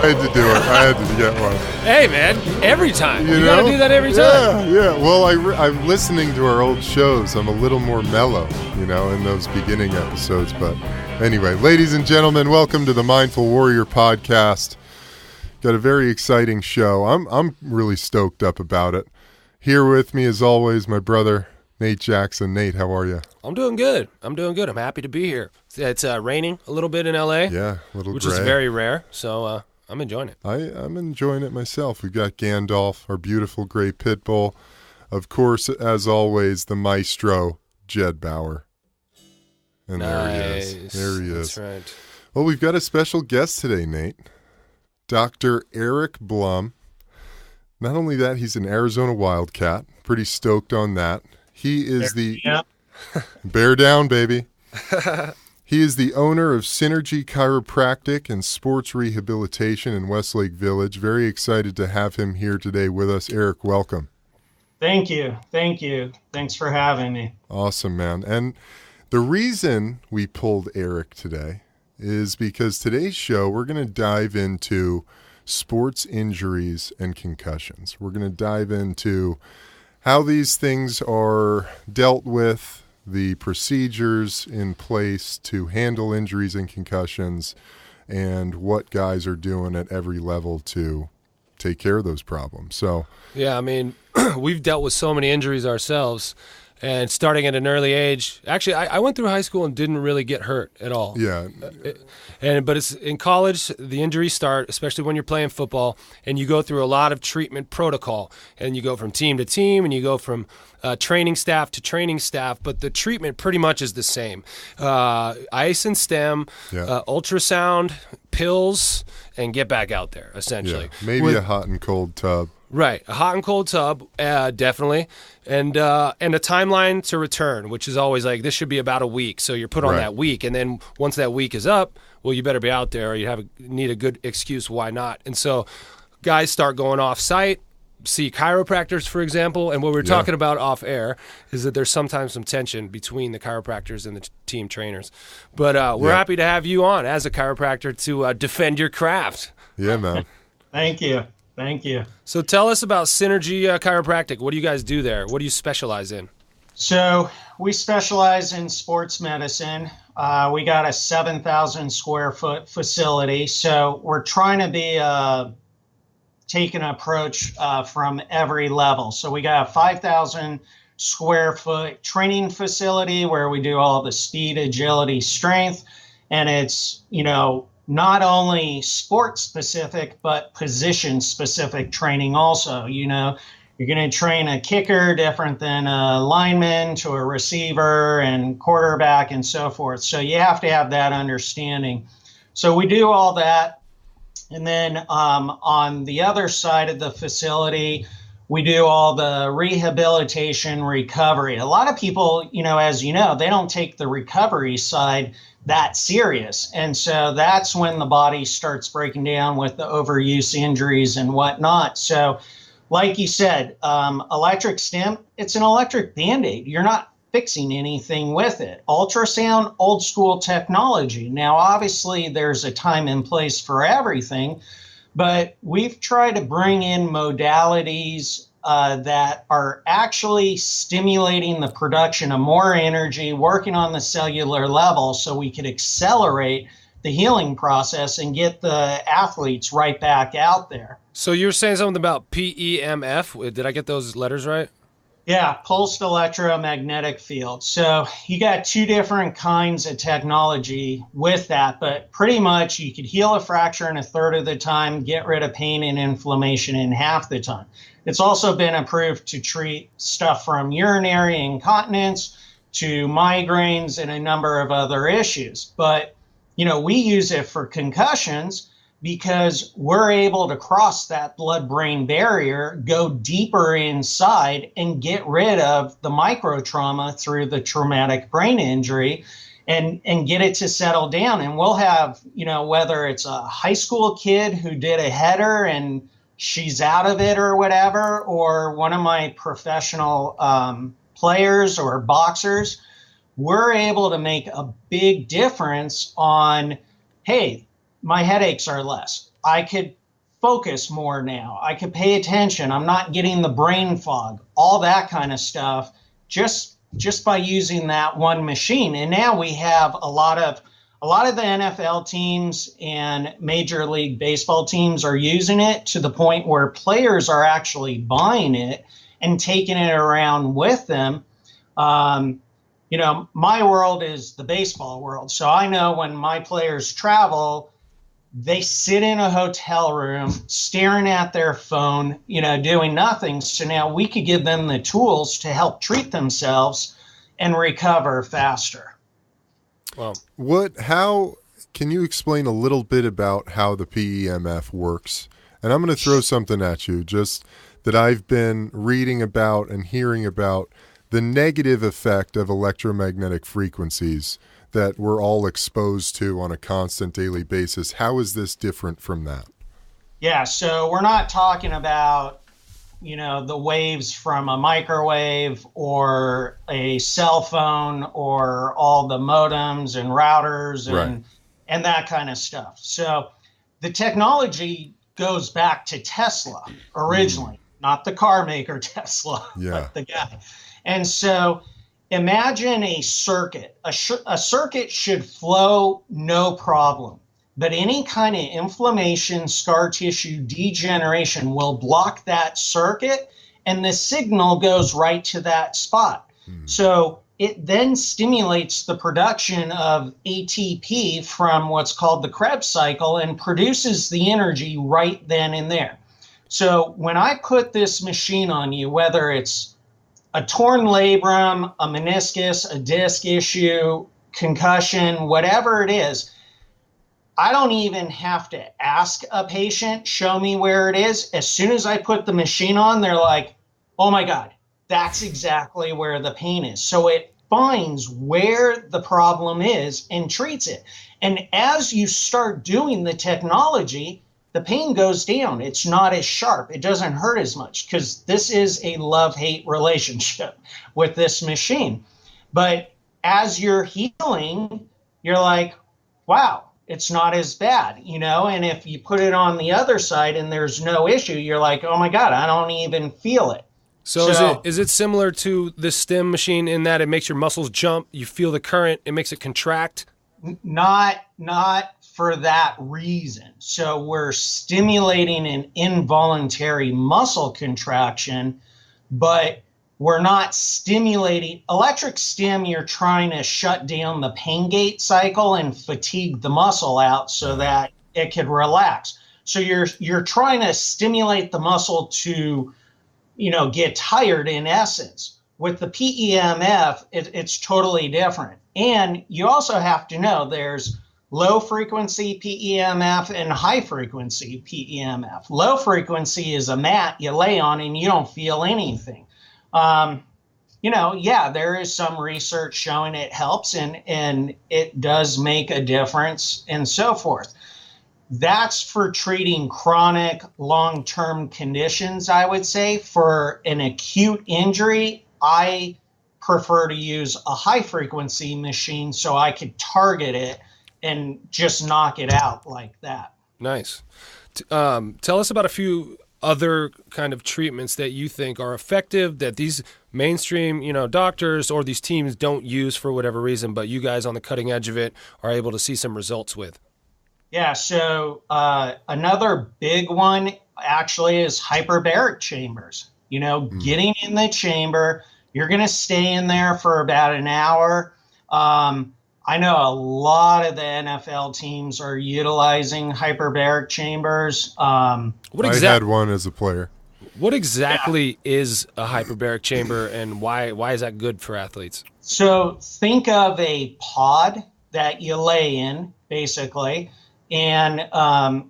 I had to do it. I had to get one. Hey, man, every time. You know? gotta do that every time. Yeah. Well, I'm listening to our old shows. I'm a little more mellow, in those beginning episodes. But anyway, ladies and gentlemen, welcome to the Mindful Warrior podcast. Got a very exciting show. I'm really stoked up about it. Here with me, as always, my brother, Nate Jackson. Nate, how are you? I'm doing good. I'm happy to be here. It's raining a little bit in LA. Yeah, a little which gray. is very rare. So I'm enjoying it. I'm enjoying it myself. We've got Gandalf, our beautiful gray pit bull. Of course, as always, the maestro, Jed Bauer. And nice. There he is. That's right. Well, we've got a special guest today, Nate. Dr. Eric Blum. Not only that, he's an Arizona Wildcat. Pretty stoked on that. He is Bear down, baby. He is the owner of Synergy Chiropractic and Sports Rehabilitation in Westlake Village. Very excited to have him here today with us. Eric, welcome. Thank you. Thanks for having me. Awesome, man. And the reason we pulled Eric today is because today's show, we're going to dive into sports injuries and concussions. We're going to dive into how these things are dealt with, the procedures in place to handle injuries and concussions, and what guys are doing at every level to take care of those problems. So, yeah, I mean, we've dealt with so many injuries ourselves, and starting at an early age. Actually, I went through high school and didn't really get hurt at all. Yeah. But it's in college, the injuries start, especially when you're playing football, and you go through a lot of treatment protocol. And you go from team to team, and you go from training staff to training staff, but the treatment pretty much is the same. Ice and stem, ultrasound, pills, and get back out there, essentially. Yeah. Maybe a hot and cold tub. Right, a hot and cold tub, definitely, and a timeline to return, which is always like, this should be about a week. So you're put on that week, and then once that week is up, well, you better be out there, or you need a good excuse why not. And so guys start going off-site, see chiropractors, for example, and what we're talking about off-air is that there's sometimes some tension between the chiropractors and the team trainers. But we're happy to have you on as a chiropractor to defend your craft. Yeah, man. Thank you. So tell us about Synergy Chiropractic. What do you guys do there? What do you specialize in? So we specialize in sports medicine. We got a 7,000 square foot facility. So we're trying to be take an approach from every level. So we got a 5,000 square foot training facility where we do all the speed, agility, strength. And it's, not only sports specific, but position specific training also. You're going to train a kicker different than a lineman to a receiver and quarterback and so forth. So you have to have that understanding. So we do all that. And then on the other side of the facility, we do all the rehabilitation recovery. A lot of people, as you know, they don't take the recovery side that serious. And so that's when the body starts breaking down with the overuse injuries and whatnot. So like you said, electric stim, it's an electric Band-Aid. You're not fixing anything with it. Ultrasound, old school technology. Now, obviously, there's a time and place for everything, but we've tried to bring in modalities that are actually stimulating the production of more energy, working on the cellular level so we could accelerate the healing process and get the athletes right back out there. So you're saying something about PEMF. Did I get those letters right? Yeah, pulsed electromagnetic field. So you got two different kinds of technology with that, but pretty much you could heal a fracture in a third of the time, get rid of pain and inflammation in half the time. It's also been approved to treat stuff from urinary incontinence to migraines and a number of other issues. But, we use it for concussions because we're able to cross that blood-brain barrier, go deeper inside, and get rid of the microtrauma through the traumatic brain injury and get it to settle down. And we'll have, whether it's a high school kid who did a header and she's out of it or whatever, or one of my professional players or boxers, we're able to make a big difference on, hey, my headaches are less. I could focus more now. I could pay attention. I'm not getting the brain fog, all that kind of stuff, just by using that one machine. And now we have a lot of the NFL teams and Major League Baseball teams are using it to the point where players are actually buying it and taking it around with them. You know, my world is the baseball world. So I know when my players travel, they sit in a hotel room staring at their phone, you know, doing nothing. So now we could give them the tools to help treat themselves and recover faster. Well, how can you explain a little bit about how the PEMF works? And I'm going to throw something at you, just that I've been reading about and hearing about the negative effect of electromagnetic frequencies that we're all exposed to on a constant daily basis. How is this different from that? Yeah, so we're not talking about, you know, the waves from a microwave or a cell phone or all the modems and routers and that kind of stuff. So the technology goes back to Tesla originally, not the car maker Tesla, but the guy. And so imagine a circuit. A circuit should flow no problem, but any kind of inflammation, scar tissue degeneration will block that circuit, and the signal goes right to that spot. So it then stimulates the production of ATP from what's called the Krebs cycle and produces the energy right then and there. So when I put this machine on you, whether it's a torn labrum, a meniscus, a disc issue, concussion, whatever it is, I don't even have to ask a patient, show me where it is. As soon as I put the machine on, they're like, oh my God, that's exactly where the pain is. So it finds where the problem is and treats it. And as you start doing the technology, the pain goes down. It's not as sharp. It doesn't hurt as much because this is a love-hate relationship with this machine. But as you're healing, you're like, wow, it's not as bad, you know? And if you put it on the other side and there's no issue, you're like, oh my God, I don't even feel it. So is it similar to the stim machine in that it makes your muscles jump, you feel the current, it makes it contract? Not for that reason. So we're stimulating an involuntary muscle contraction, but we're not stimulating electric stim. You're trying to shut down the pain gate cycle and fatigue the muscle out so that it could relax. So you're trying to stimulate the muscle to, you know, get tired in essence. With the PEMF, it's totally different. And you also have to know there's low frequency PEMF and high frequency PEMF. Low frequency is a mat you lay on and you don't feel anything. You know, yeah, there is some research showing it helps and it does make a difference and so forth. That's for treating chronic long-term conditions, I would say. For an acute injury, I prefer to use a high frequency machine so I could target it and just knock it out like that. Nice. Tell us about a few other kind of treatments that you think are effective that these mainstream, you know, doctors or these teams don't use for whatever reason, but you guys on the cutting edge of it are able to see some results with. Yeah, so another big one actually is hyperbaric chambers. You know, getting in the chamber, you're going to stay in there for about an hour. I know a lot of the NFL teams are utilizing hyperbaric chambers. I had one as a player. What exactly is a hyperbaric chamber, and why is that good for athletes? So think of a pod that you lay in, basically, and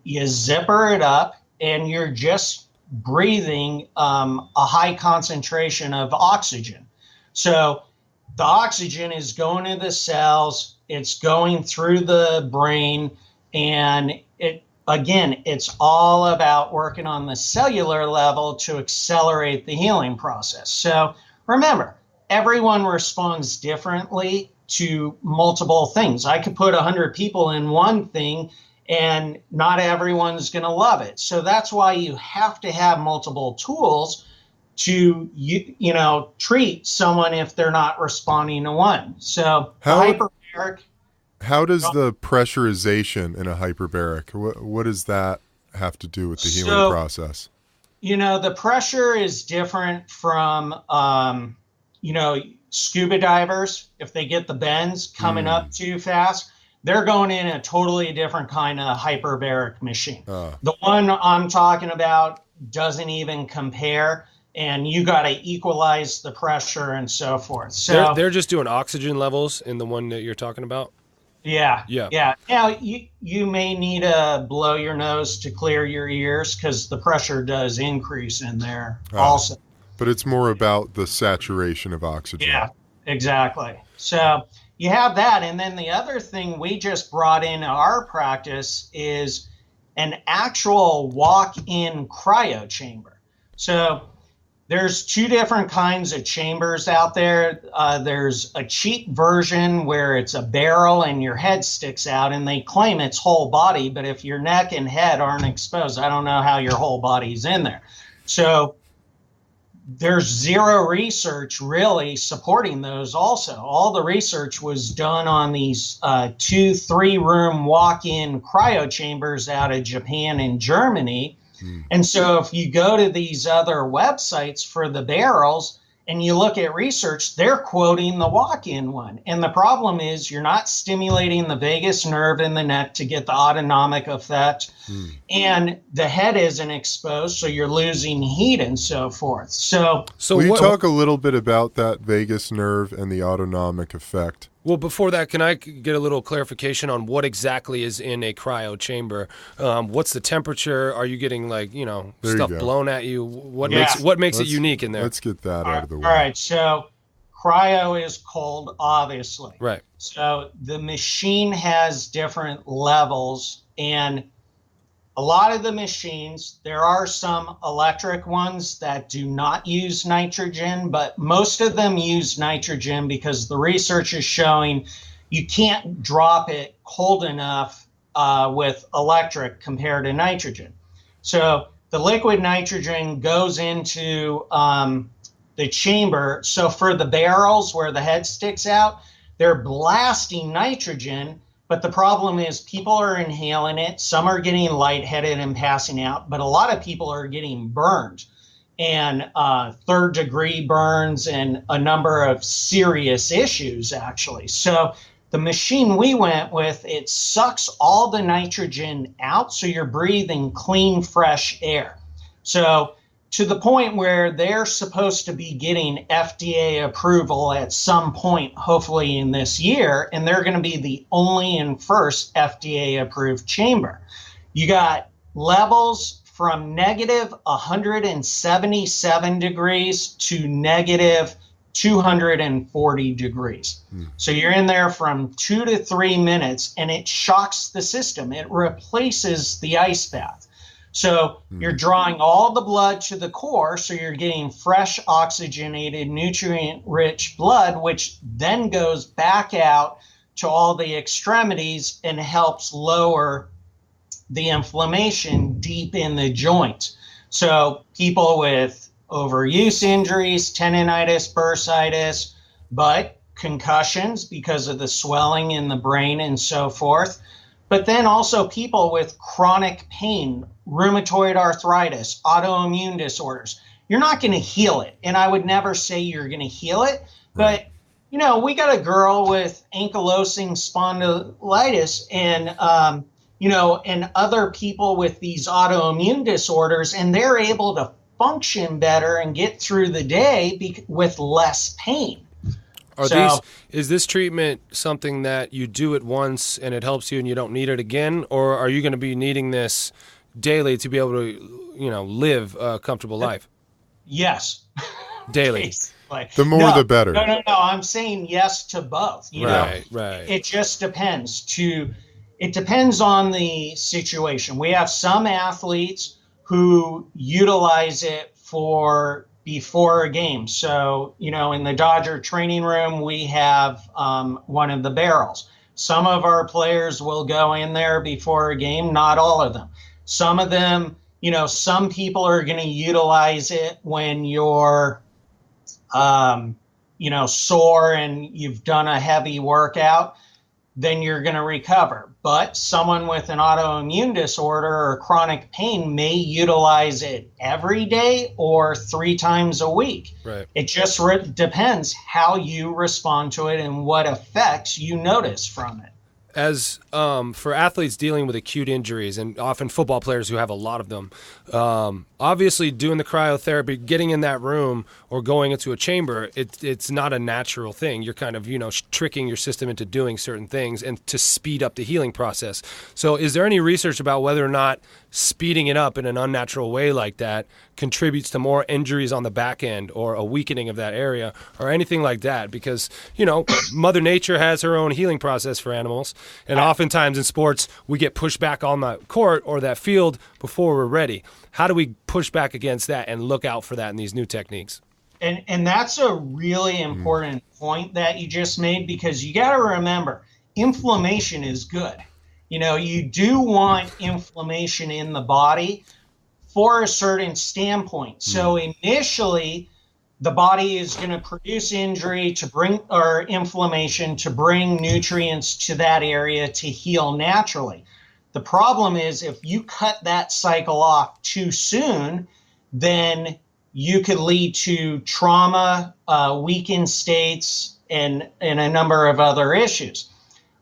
you zipper it up, and you're just breathing a high concentration of oxygen. So the oxygen is going to the cells, it's going through the brain, and it's all about working on the cellular level to accelerate the healing process. So remember, everyone responds differently to multiple things. I could put 100 people in one thing and not everyone's going to love it. So that's why you have to have multiple tools to, treat someone if they're not responding to one. So hyperbaric. How does the pressurization in a hyperbaric, what does that have to do with the healing process? The pressure is different from, scuba divers. If they get the bends coming up too fast, they're going in a totally different kind of hyperbaric machine. The one I'm talking about doesn't even compare, and you got to equalize the pressure and so forth. So they're just doing oxygen levels in the one that you're talking about? Yeah. Now, you may need to blow your nose to clear your ears because the pressure does increase in there also. But it's more about the saturation of oxygen. Yeah, exactly. So you have that. And then the other thing we just brought into our practice is an actual walk-in cryo chamber. So there's two different kinds of chambers out there. There's a cheap version where it's a barrel and your head sticks out, and they claim it's whole body, but if your neck and head aren't exposed, I don't know how your whole body's in there. So there's zero research really supporting those also. All the research was done on these 2-3 room walk-in cryo chambers out of Japan and Germany. And so if you go to these other websites for the barrels and you look at research, they're quoting the walk-in one. And the problem is you're not stimulating the vagus nerve in the neck to get the autonomic effect. And the head isn't exposed, so you're losing heat and so forth. So will you talk a little bit about that vagus nerve and the autonomic effect? Well, before that, can I get a little clarification on what exactly is in a cryo chamber? What's the temperature? Are you getting stuff blown at you? What makes it unique in there? Let's get that out of the way. All right. So cryo is cold, obviously. Right. So the machine has different levels, and a lot of the machines, there are some electric ones that do not use nitrogen, but most of them use nitrogen because the research is showing you can't drop it cold enough with electric compared to nitrogen. So the liquid nitrogen goes into the chamber. So for the barrels where the head sticks out, they're blasting nitrogen. But the problem is people are inhaling it. Some are getting lightheaded and passing out, but a lot of people are getting burned, and third-degree burns and a number of serious issues, actually. So the machine we went with, it sucks all the nitrogen out, so you're breathing clean, fresh air. So to the point where they're supposed to be getting FDA approval at some point, hopefully in this year, and they're going to be the only and first FDA-approved chamber. You got levels from negative 177 degrees to negative 240 degrees. So you're in there from 2 to 3 minutes, and it shocks the system. It replaces the ice bath. So you're drawing all the blood to the core, so you're getting fresh, oxygenated, nutrient-rich blood, which then goes back out to all the extremities and helps lower the inflammation deep in the joint. So people with overuse injuries, tendonitis, bursitis, but concussions because of the swelling in the brain and so forth. But then also people with chronic pain, rheumatoid arthritis, autoimmune disorders. You're not going to heal it. And I would never say you're going to heal it. But, we got a girl with ankylosing spondylitis and, and other people with these autoimmune disorders, and they're able to function better and get through the day with less pain. Is this treatment something that you do it once and it helps you and you don't need it again, or are you going to be needing this daily to be able to, live a comfortable life? Yes. Daily. The more the better. No. I'm saying yes to both. Right. It just depends. It depends on the situation. We have some athletes who utilize it for before a game. So, in the Dodger training room, we have one of the barrels. Some of our players will go in there before a game, not all of them. Some of them, some people are going to utilize it when you're, sore and you've done a heavy workout, then you're going to recover. But someone with an autoimmune disorder or chronic pain may utilize it every day or 3 times a week. Right. It just depends how you respond to it and what effects you notice from it. As for athletes dealing with acute injuries, and often football players who have a lot of them, obviously doing the cryotherapy, getting in that room or going into a chamber, it's not a natural thing. You're kind of, tricking your system into doing certain things and to speed up the healing process. So is there any research about whether or not speeding it up in an unnatural way like that contributes to more injuries on the back end or a weakening of that area or anything like that? Because, Mother Nature has her own healing process for animals. And oftentimes in sports, we get pushed back on the court or that field before we're ready. How do we push back against that and look out for that in these new techniques? And that's a really important point that you just made, because you got to remember, inflammation is good. You do want inflammation in the body for a certain standpoint. So initially, the body is going to produce inflammation to bring nutrients to that area to heal naturally. The problem is if you cut that cycle off too soon, then you could lead to trauma, weakened states, and a number of other issues.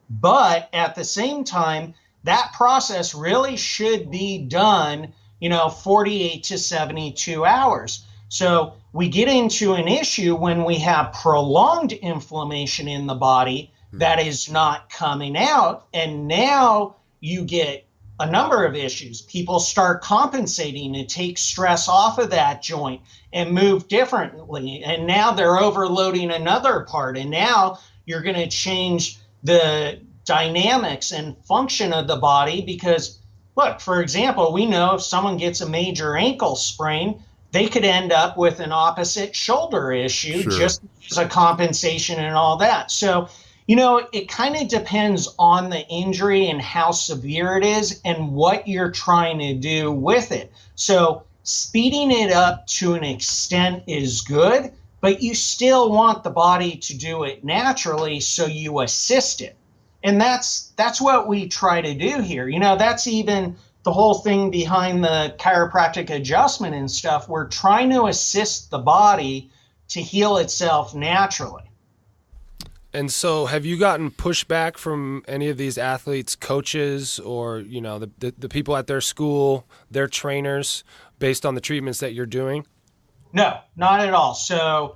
But at the same time, that process really should be done, 48 to 72 hours. So we get into an issue when we have prolonged inflammation in the body that is not coming out. And now you get a number of issues. People start compensating to take stress off of that joint and move differently. And now they're overloading another part. And now you're going to change the dynamics and function of the body because, look, for example, we know if someone gets a major ankle sprain, they could end up with an opposite shoulder issue just as a compensation and all that. So, it kind of depends on the injury and how severe it is and what you're trying to do with it. So speeding it up to an extent is good, but you still want the body to do it naturally, so you assist it. And that's what we try to do here. That's even the whole thing behind the chiropractic adjustment and stuff. We're trying to assist the body to heal itself naturally. And so have you gotten pushback from any of these athletes, coaches, or, the people at their school, their trainers, based on the treatments that you're doing? No, not at all. So,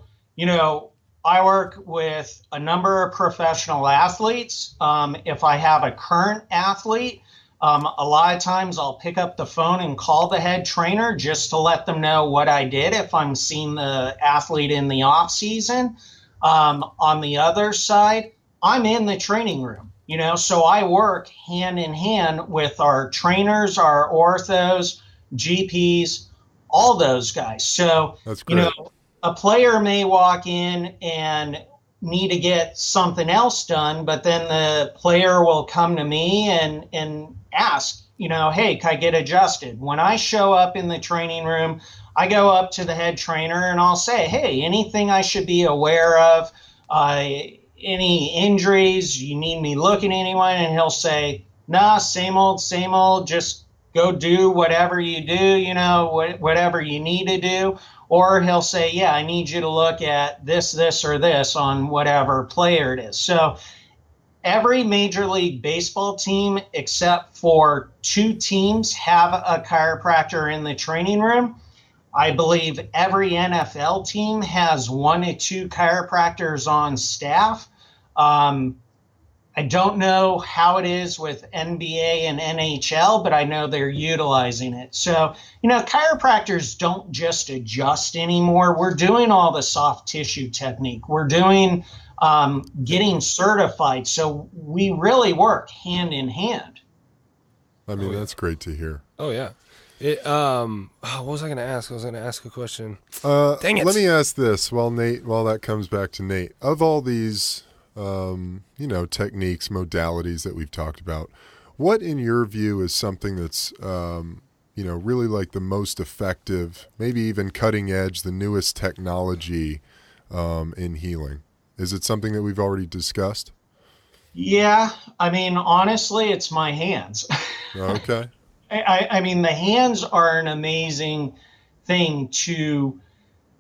I work with a number of professional athletes. If I have a current athlete, a lot of times I'll pick up the phone and call the head trainer just to let them know what I did if I'm seeing the athlete in the off season. On the other side, I'm in the training room, so I work hand in hand with our trainers, our orthos, GPs, all those guys. So, that's great. A player may walk in and need to get something else done, but then the player will come to me and ask, hey, can I get adjusted? When I show up in the training room, I go up to the head trainer and I'll say, hey, anything I should be aware of, any injuries, you need me looking at anyone? And he'll say, nah, same old, just go do whatever you do, whatever you need to do. Or he'll say, yeah, I need you to look at this, or this on whatever player it is. So every Major League Baseball team, except for 2 teams, have a chiropractor in the training room. I believe every NFL team has 1 to 2 chiropractors on staff. I don't know how it is with NBA and NHL, but I know they're utilizing it. So, chiropractors don't just adjust anymore. We're doing all the soft tissue technique. We're doing getting certified. So we really work hand in hand. I mean, that's great to hear. Oh, yeah. What was I going to ask? I was going to ask a question. Dang it. Let me ask this while that comes back to Nate. Of all these techniques, modalities that we've talked about. What, in your view, is something that's, really like the most effective, maybe even cutting edge, the newest technology in healing? Is it something that we've already discussed? Yeah, I mean, honestly, it's my hands. Okay. I mean, the hands are an amazing thing to,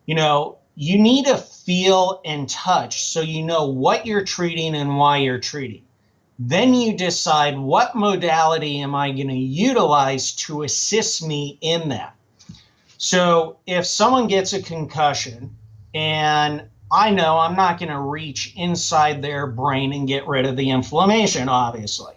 you need to feel and touch so you know what you're treating and why you're treating. Then you decide what modality am I going to utilize to assist me in that. So if someone gets a concussion and I know I'm not going to reach inside their brain and get rid of the inflammation, obviously,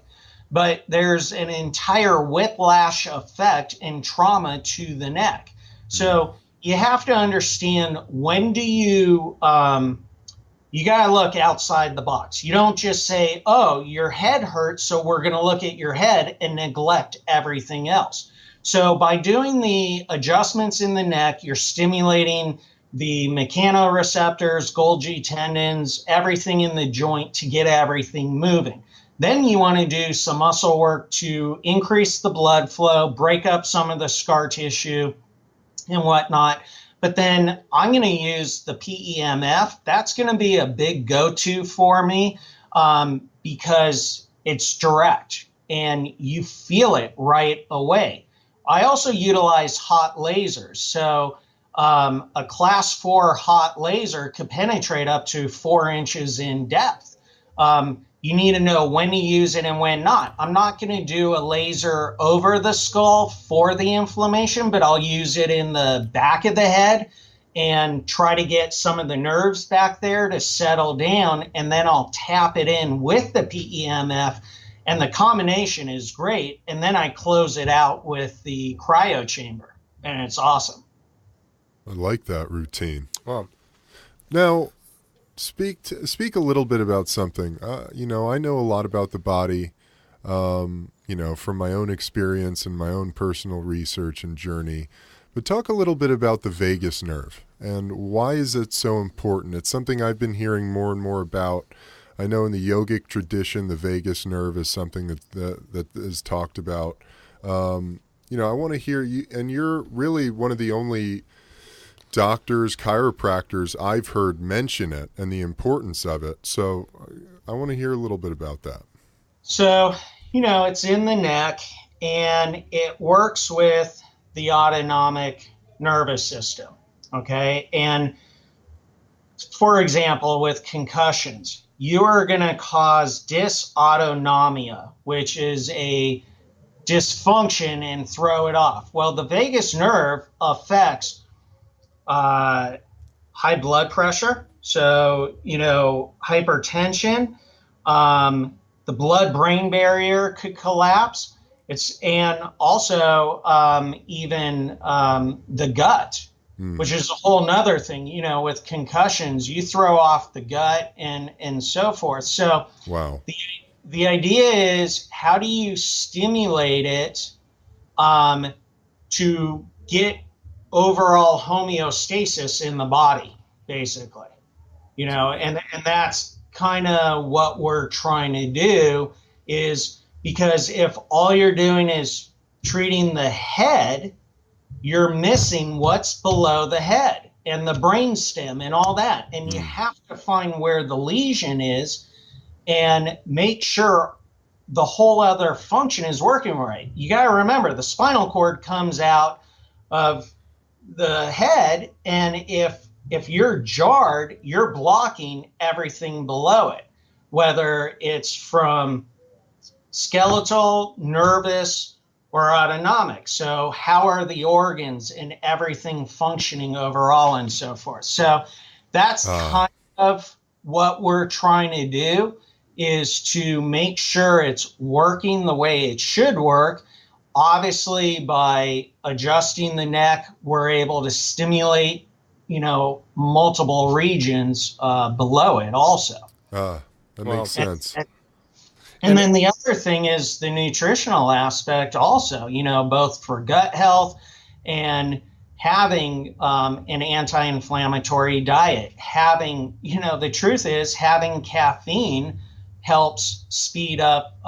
but there's an entire whiplash effect and trauma to the neck. So you have to understand, when do you got to look outside the box. You don't just say, oh, your head hurts, so we're going to look at your head and neglect everything else. So by doing the adjustments in the neck, you're stimulating the mechanoreceptors, Golgi tendons, everything in the joint to get everything moving. Then you want to do some muscle work to increase the blood flow, break up some of the scar tissue and whatnot. But then I'm going to use the PEMF. That's going to be a big go-to for me because it's direct and you feel it right away. I also utilize hot lasers. So a class 4 hot laser could penetrate up to 4 inches in depth. You need to know when to use it and when not. I'm not going to do a laser over the skull for the inflammation, but I'll use it in the back of the head and try to get some of the nerves back there to settle down. And then I'll tap it in with the PEMF, and the combination is great. And then I close it out with the cryo chamber, and it's awesome. I like that routine. Well, now, speak a little bit about something. I know a lot about the body, from my own experience and my own personal research and journey. But talk a little bit about the vagus nerve and why is it so important? It's something I've been hearing more and more about. I know in the yogic tradition, the vagus nerve is something that is talked about. I want to hear you, and you're really one of the only doctors, chiropractors I've heard mention it and the importance of it. So I want to hear a little bit about that. So, it's in the neck and it works with the autonomic nervous system. Okay. And for example, with concussions, you are going to cause dysautonomia, which is a dysfunction, and throw it off. Well, the vagus nerve affects high blood pressure, so hypertension, the blood-brain barrier could collapse. And also even the gut, which is a whole nother thing. With concussions, you throw off the gut and so forth. So wow. The idea is, how do you stimulate it to get overall homeostasis in the body, basically, and that's kind of what we're trying to do, is because if all you're doing is treating the head, you're missing what's below the head and the brainstem and all that. And you have to find where the lesion is and make sure the whole other function is working right. You got to remember, the spinal cord comes out of the head, and if you're jarred, you're blocking everything below it, whether it's from skeletal, nervous, or autonomic. So how are the organs and everything functioning overall and so forth. So that's kind of what we're trying to do, is to make sure it's working the way it should work. Obviously, by adjusting the neck, we're able to stimulate, multiple regions below it also. That makes sense. And then the other thing is the nutritional aspect also, both for gut health and having an anti-inflammatory diet, having, the truth is having caffeine helps speed up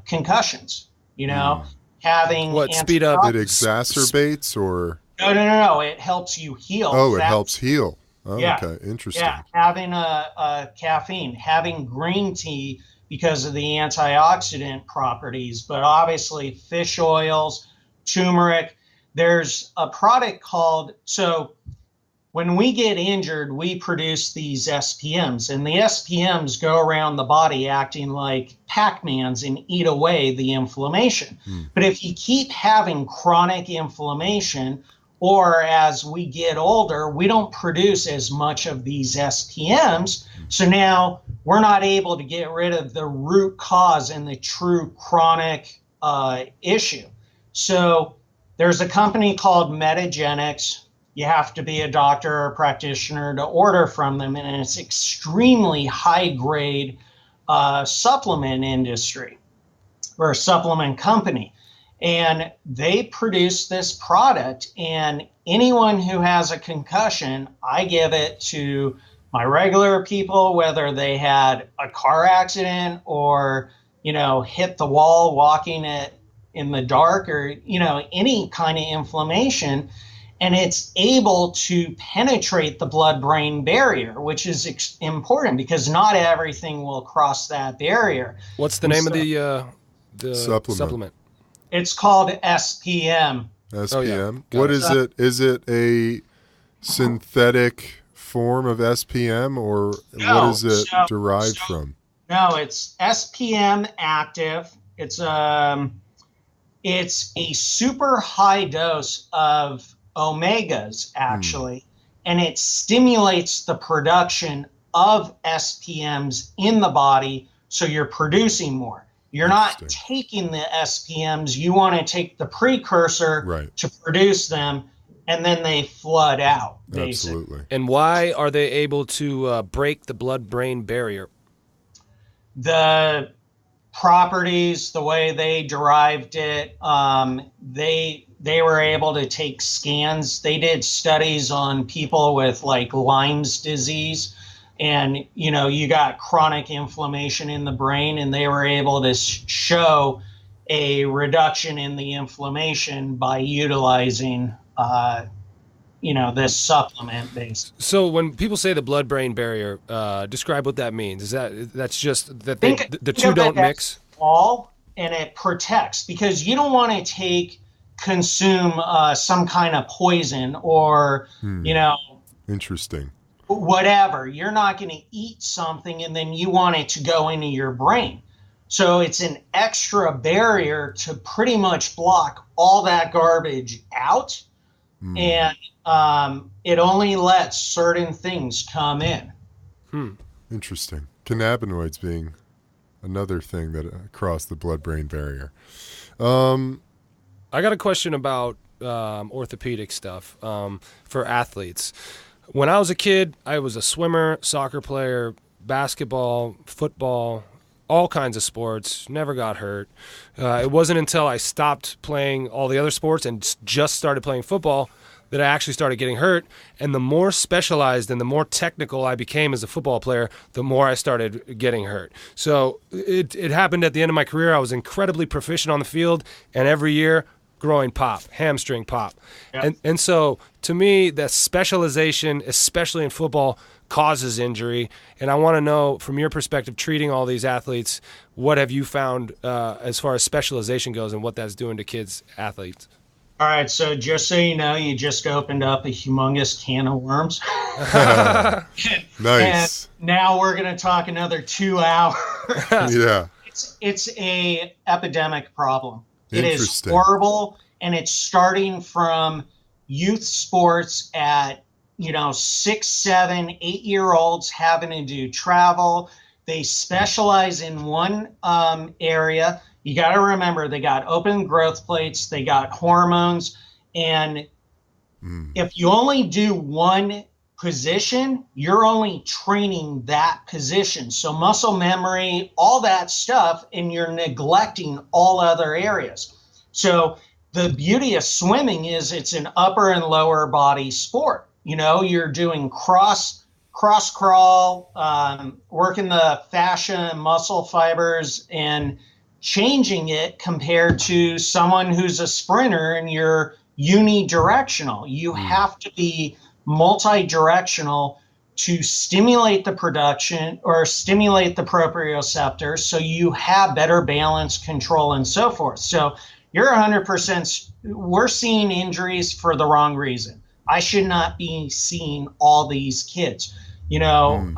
concussions, having what speed up? It exacerbates or? No. It helps you heal. Oh, it helps heal. Oh, yeah. Okay. Interesting. Yeah. Having a caffeine, having green tea because of the antioxidant properties, but obviously fish oils, turmeric. There's a product called, so when we get injured, we produce these SPMs, and the SPMs go around the body acting like Pac-Mans and eat away the inflammation. But if you keep having chronic inflammation, or as we get older, we don't produce as much of these SPMs. So now we're not able to get rid of the root cause and the true chronic issue. So there's a company called Metagenics. You have to be a doctor or a practitioner to order from them, and it's extremely high-grade supplement industry or supplement company. And they produce this product, and anyone who has a concussion, I give it to my regular people, whether they had a car accident or, hit the wall walking in the dark or, any kind of inflammation. And it's able to penetrate the blood-brain barrier, which is important because not everything will cross that barrier. What's the name of the supplement? It's called SPM. SPM. Oh, yeah. What is it? Is it a synthetic form of SPM, or what is it derived from? No, it's SPM active. It's a super high dose of omegas, actually, and it stimulates the production of SPMs in the body, so you're producing more. You're not taking the SPMs. You want to take the precursor to produce them, and then they flood out, basically. Absolutely. And why are they able to break the blood-brain barrier? The properties, the way they derived it, they were able to take scans. They did studies on people with like Lyme's disease, and you got chronic inflammation in the brain, and they were able to show a reduction in the inflammation by utilizing this supplement based. So when people say the blood-brain barrier, describe what that means. That's just that the two don't mix? All, and it protects, because you don't want to consume some kind of poison or, Interesting. Whatever. You're not going to eat something and then you want it to go into your brain. So it's an extra barrier to pretty much block all that garbage out. And it only lets certain things come in. Interesting. Cannabinoids being another thing that cross the blood-brain barrier. I got a question about orthopedic stuff for athletes. When I was a kid, I was a swimmer, soccer player, basketball, football, all kinds of sports, never got hurt. It wasn't until I stopped playing all the other sports and just started playing football that I actually started getting hurt. And the more specialized and the more technical I became as a football player, the more I started getting hurt. So it happened at the end of my career. I was incredibly proficient on the field, and every year, groin pop, hamstring pop. Yep. And so to me, that specialization, especially in football, causes injury. And I want to know, from your perspective, treating all these athletes, what have you found as far as specialization goes and what that's doing to kids, athletes? All right, so just so you know, you just opened up a humongous can of worms. Nice. And now we're going to talk another 2 hours. Yeah. It's a epidemic problem. It is horrible, and it's starting from youth sports at 6, 7, 8-year-olds having to do travel. They specialize in one area. You got to remember, they got open growth plates, they got hormones, and if you only do one position, you're only training that position. So muscle memory, all that stuff, and you're neglecting all other areas. So the beauty of swimming is it's an upper and lower body sport. You know, you're doing cross crawl, working the fascia and muscle fibers and changing it compared to someone who's a sprinter and you're unidirectional. You have to be multi-directional to stimulate the production or stimulate the proprioceptors so you have better balance, control, and so forth. So you're 100%, we're seeing injuries for the wrong reason. I should not be seeing all these kids. You know,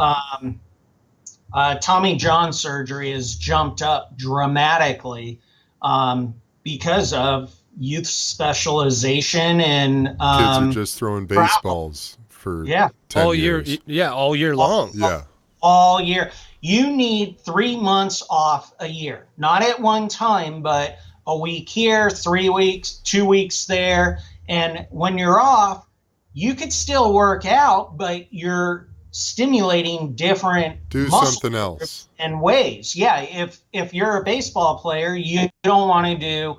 Tommy John surgery has jumped up dramatically because of youth specialization and kids are just throwing baseballs for 10 all years. year. Yeah, all year long. All year. You need 3 months off a year, not at one time, but a week here, 3 weeks, 2 weeks there. And when you're off, you could still work out, but you're stimulating different do something else and ways. Yeah, if you're a baseball player, you don't want to do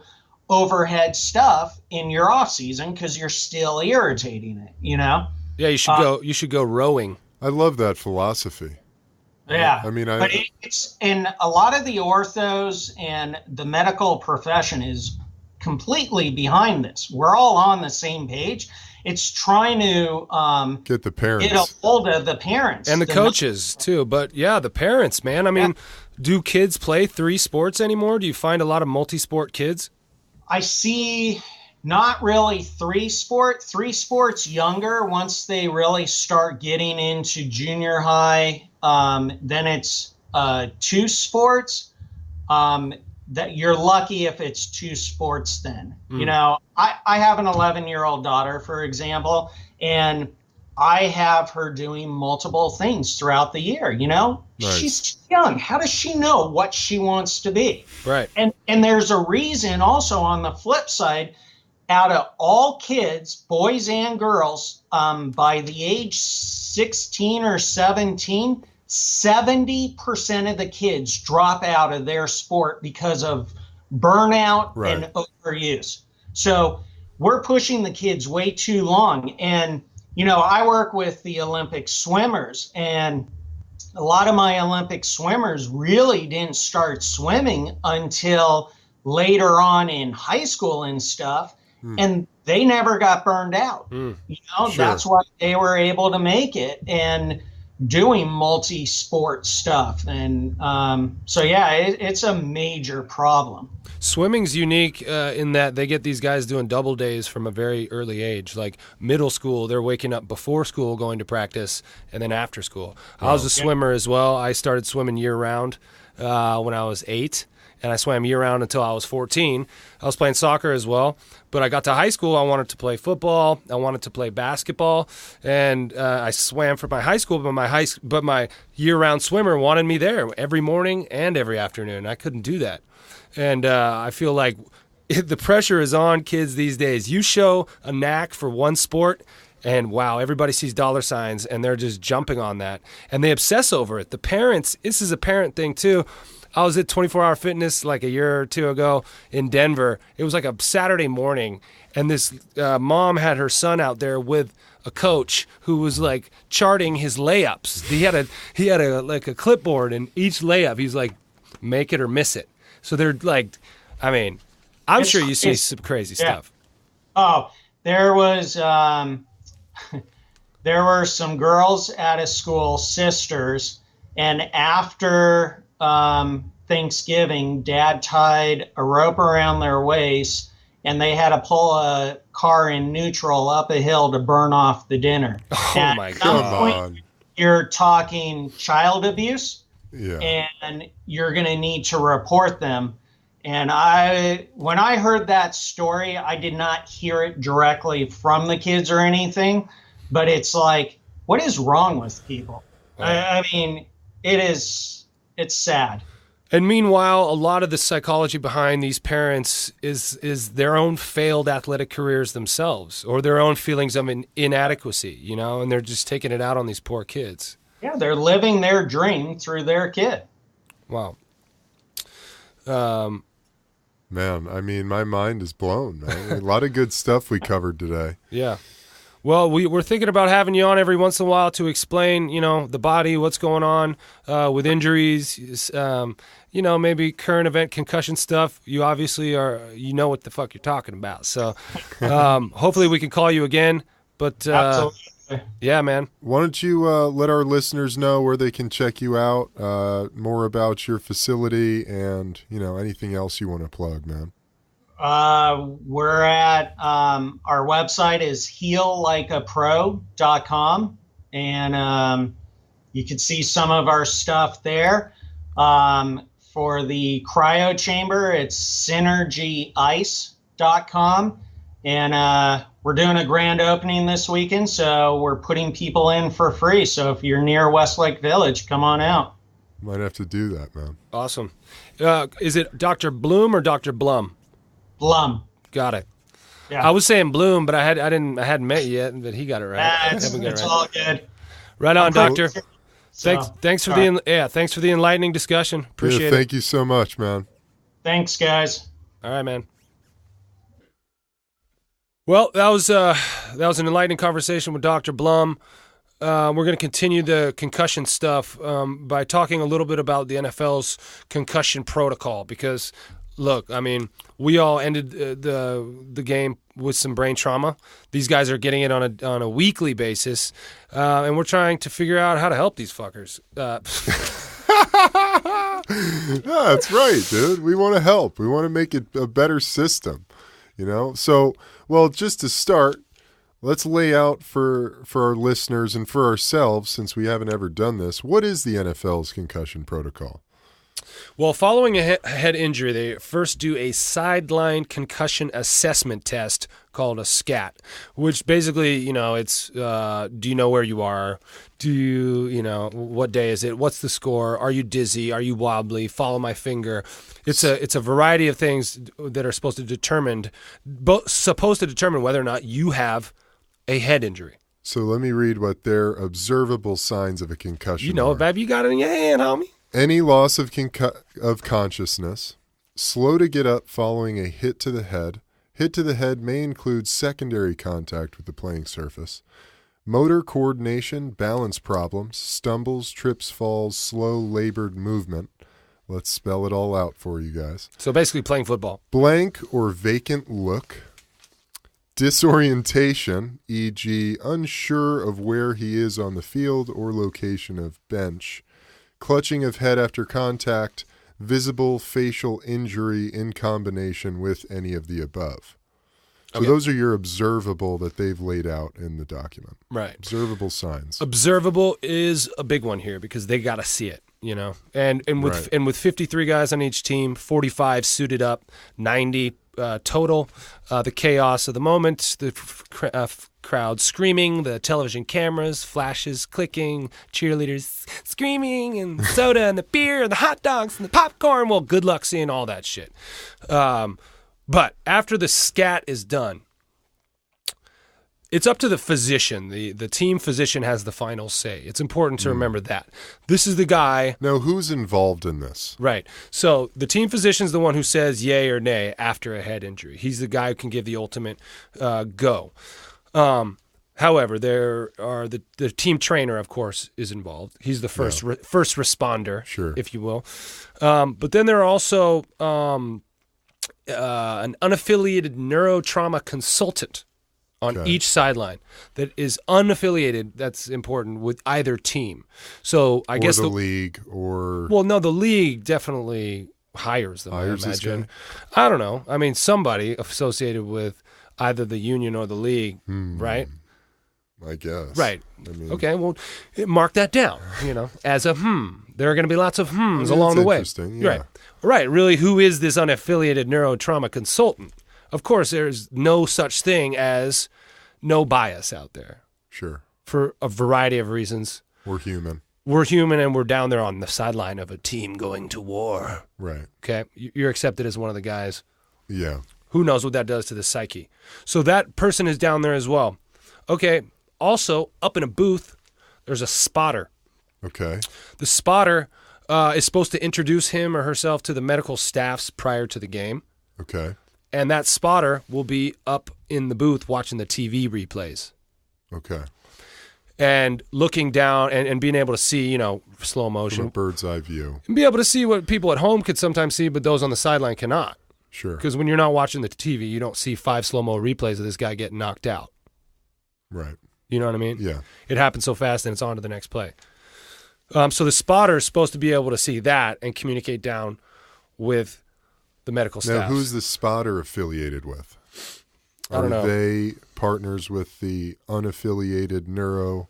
overhead stuff in your off season because you're still irritating it, you know? Yeah, you should go rowing. I love that philosophy. Yeah. I mean, but it's, and a lot of the orthos and the medical profession is completely behind this. We're all on the same page. It's trying to get the parents, get a hold of the parents and the coaches too. But yeah, the parents, man. I mean, do kids play 3 sports anymore? Do you find a lot of multi-sport kids? I see not really 3 sports younger. Once they really start getting into junior high, then it's 2 sports. That you're lucky if it's 2 sports then. You know, I have an 11-year-old daughter, for example, and I have her doing multiple things throughout the year, you know? Nice. She's young. How does she know what she wants to be? Right. And there's a reason also on the flip side, out of all kids, boys and girls, by the age 16 or 17, 70% of the kids drop out of their sport because of burnout and overuse. So we're pushing the kids way too long. And, you know, I work with the Olympic swimmers, and a lot of my Olympic swimmers really didn't start swimming until later on in high school and stuff. And they never got burned out. You know, that's why they were able to make it. And doing multi-sport stuff. And so, yeah, it's a major problem. Swimming's unique in that they get these guys doing double days from a very early age. Like middle school, they're waking up before school, going to practice, and then after school. I was a swimmer as well. I started swimming year-round when I was 8. And I swam year-round until I was 14. I was playing soccer as well. But I got to high school, I wanted to play football. I wanted to play basketball. And I swam for my high school, but my year-round swimmer wanted me there every morning and every afternoon. I couldn't do that. And I feel like the pressure is on kids these days. You show a knack for one sport, and wow, everybody sees dollar signs, and they're just jumping on that. And they obsess over it. The parents, this is a parent thing too. I was at 24 Hour Fitness like a year or 2 ago in Denver. It was like a Saturday morning, and this mom had her son out there with a coach who was like charting his layups. He had a clipboard, and each layup he's like, make it or miss it. So they're like, I mean, I'm sure you see some crazy stuff. Oh, there was there were some girls at a school, sisters, and after Thanksgiving, Dad tied a rope around their waist, and they had to pull a car in neutral up a hill to burn off the dinner. Oh my God! You're talking child abuse, and you're going to need to report them. And when I heard that story, I did not hear it directly from the kids or anything, but it's like, what is wrong with people? I mean, it's sad. And meanwhile, a lot of the psychology behind these parents is their own failed athletic careers themselves, or their own feelings of inadequacy, you know, and they're just taking it out on these poor kids. Yeah, they're living their dream through their kid. Wow. Man, I mean, my mind is blown, man. A lot of good stuff we covered today. Yeah. Well, we're thinking about having you on every once in a while to explain, the body, what's going on with injuries, maybe current event concussion stuff. You obviously know what the fuck you're talking about. So hopefully we can call you again. But Absolutely. yeah, man. Why don't you let our listeners know where they can check you out, more about your facility, and, anything else you want to plug, man? We're at our website is heallikeapro.com, and you can see some of our stuff there. For the cryo chamber, it's synergyice.com, and we're doing a grand opening this weekend, so we're putting people in for free. So if you're near Westlake Village, come on out. Might have to do that, man. Awesome. Is it Dr. Bloom or Dr. Blum? Blum. Got it. Yeah. I was saying Bloom, but I hadn't met you yet, but he got it right. It's all good. Right on, Doctor. So, thanks for the enlightening discussion. Appreciate it. Thank you so much, man. Thanks, guys. All right, man. Well, that was an enlightening conversation with Dr. Blum. We're going to continue the concussion stuff by talking a little bit about the NFL's concussion protocol, because look, I mean, we all ended the game with some brain trauma. These guys are getting it on a weekly basis, and we're trying to figure out how to help these fuckers. That's right, dude. We want to help. We want to make it a better system, So, well, just to start, let's lay out for our listeners and for ourselves, since we haven't ever done this, what is the NFL's concussion protocol? Well, following a head injury, they first do a sideline concussion assessment test called a SCAT, which basically, it's do you know where you are? Do you, what day is it? What's the score? Are you dizzy? Are you wobbly? Follow my finger. It's a variety of things that are supposed to determine whether or not you have a head injury. So let me read what their observable signs of a concussion are. Babe, you got it in your hand, homie. Any loss of consciousness, slow to get up following a hit to the head. Hit to the head may include secondary contact with the playing surface. Motor coordination, balance problems, stumbles, trips, falls, slow, labored movement. Let's spell it all out for you guys. So basically playing football. Blank or vacant look. Disorientation, e.g. unsure of where he is on the field or location of bench. Clutching of head after contact, visible facial injury in combination with any of the above. So those are your observable that they've laid out in the document. Right. Observable signs. Observable is a big one here because they got to see it, And with 53 guys on each team, 45 suited up, 90 total, the chaos of the moment, the crowd screaming, the television cameras, flashes clicking, cheerleaders screaming, and soda and the beer and the hot dogs and the popcorn. Well, good luck seeing all that shit. But after the SCAT is done, it's up to the physician. The team physician has the final say. It's important to remember that. This is the guy. Now, who's involved in this? Right. So the team physician is the one who says yay or nay after a head injury. He's the guy who can give the ultimate go. However, there are the team trainer, of course, is involved. He's the first responder, sure, if you will. But then there are also an unaffiliated neurotrauma consultant on each sideline that is unaffiliated. That's important with either team. So I guess the league or the league definitely hires them. I imagine. I don't know. I mean, somebody associated with either the union or the league, right? I guess. Right. I mean, okay. Well, mark that down. As a There are going to be lots of along the way. Interesting. Yeah. Right. Really, who is this unaffiliated neurotrauma consultant? Of course, there's no such thing as no bias out there. Sure. For a variety of reasons. We're human. We're human, and we're down there on the sideline of a team going to war. Right. Okay? You're accepted as one of the guys. Yeah. Who knows what that does to the psyche? So that person is down there as well. Okay. Also, up in a booth, there's a spotter. Okay. The spotter is supposed to introduce him or herself to the medical staffs prior to the game. Okay. And that spotter will be up in the booth watching the TV replays. Okay. And looking down and being able to see, slow motion. From a bird's eye view. And be able to see what people at home could sometimes see, but those on the sideline cannot. Sure. Because when you're not watching the TV, you don't see 5 slow-mo replays of this guy getting knocked out. Right. You know what I mean? Yeah. It happens so fast and it's on to the next play. So the spotter is supposed to be able to see that and communicate down with the medical staff. Now, who's the spotter affiliated with? I don't know. Are they partners with the unaffiliated neuro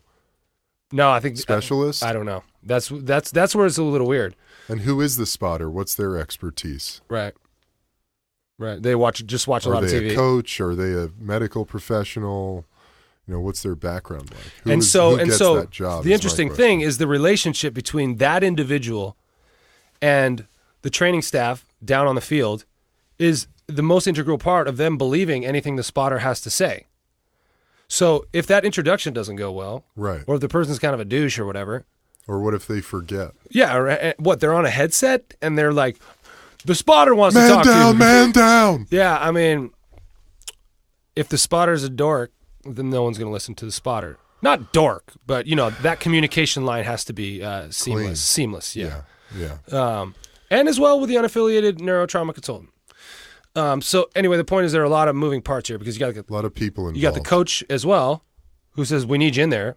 No, I think specialist? I don't know. That's where it's a little weird. And who is the spotter? What's their expertise? Right. They watch a lot of TV. Are they a coach? Are they a medical professional? What's their background like? Who gets that job? The interesting thing is the relationship between that individual and the training staff down on the field is the most integral part of them believing anything the spotter has to say. So if that introduction doesn't go well, right, or if the person's kind of a douche or whatever. Or what if they forget? Yeah, or they're on a headset and they're like, the spotter wants to talk to you. Man down. Yeah, I mean, if the spotter's a dork, then no one's going to listen to the spotter. Not dork, but, that communication line has to be seamless. Clean. Seamless, yeah. Yeah. And as well with the unaffiliated neurotrauma consultant. So anyway, the point is there are a lot of moving parts here because you got a lot of people involved. You got the coach as well, who says we need you in there,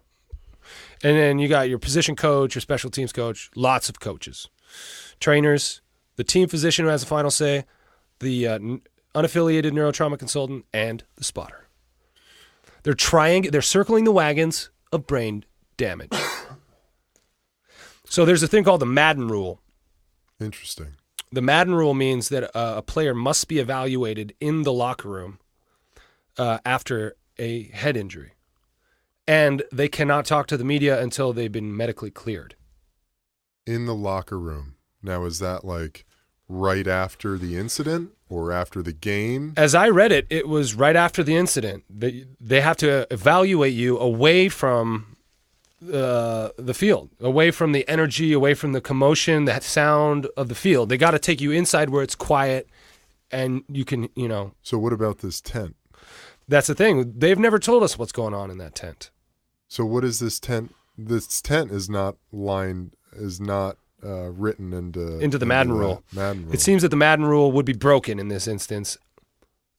and then you got your position coach, your special teams coach, lots of coaches, trainers, the team physician who has the final say, the unaffiliated neurotrauma consultant, and the spotter. They're circling the wagons of brain damage. So there's a thing called the Madden rule. Interesting. The Madden rule means that a player must be evaluated in the locker room after a head injury. And they cannot talk to the media until they've been medically cleared. In the locker room. Now, is that like right after the incident or after the game? As I read it, it was right after the incident. They have to evaluate you away from the field, away from the energy, away from the commotion, the sound of the field. They got to take you inside where it's quiet and you can, So what about this tent? That's the thing. They've never told us what's going on in that tent. So what is this tent? This tent is not written into the Madden rule. Madden rule. It seems that the Madden rule would be broken in this instance,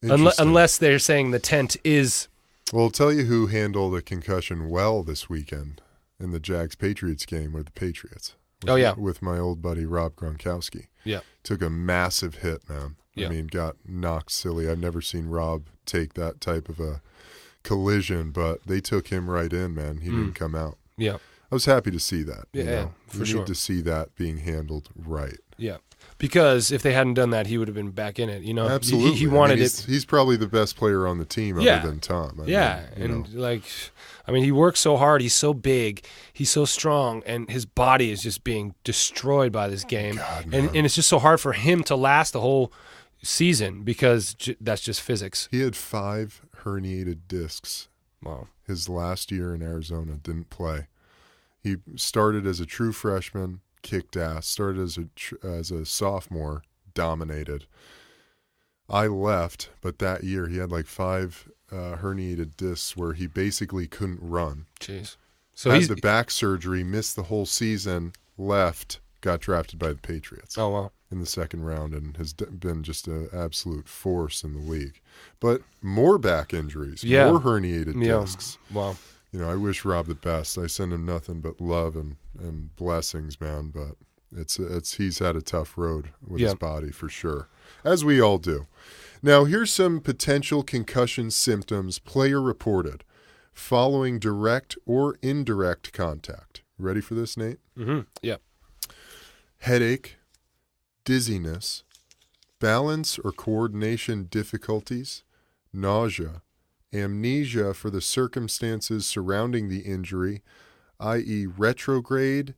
unless they're saying the tent is. Well, I'll tell you who handled a concussion well this weekend in the Jags-Patriots game were the Patriots. With my old buddy Rob Gronkowski. Yeah. Took a massive hit, man. Yeah. I mean, got knocked silly. I've never seen Rob take that type of a collision, but they took him right in, man. He didn't come out. Yeah. I was happy to see that. Yeah, for sure. You need to see that being handled right. Yeah. Because if they hadn't done that, he would have been back in it. Absolutely. He wanted it. He's probably the best player on the team other than Tom. He works so hard. He's so big. He's so strong, and his body is just being destroyed by this game. God, and it's just so hard for him to last the whole season because that's just physics. He had 5 herniated discs. Wow. His last year in Arizona, didn't play. He started as a true freshman, kicked ass. Started as a sophomore, dominated. I left, but that year he had like 5 herniated discs where he basically couldn't run. Jeez. So had the back surgery, missed the whole season, left, got drafted by the Patriots. Oh, wow. In the second round, and has been just an absolute force in the league. But more back injuries, more herniated discs. Wow. I wish Rob the best. I send him nothing but love and blessings, man. But he's had a tough road with his body for sure, as we all do. Now, here's some potential concussion symptoms player reported following direct or indirect contact. Ready for this, Nate? Mm-hmm. Yeah. Headache, dizziness, balance or coordination difficulties, nausea, amnesia for the circumstances surrounding the injury, i.e. retrograde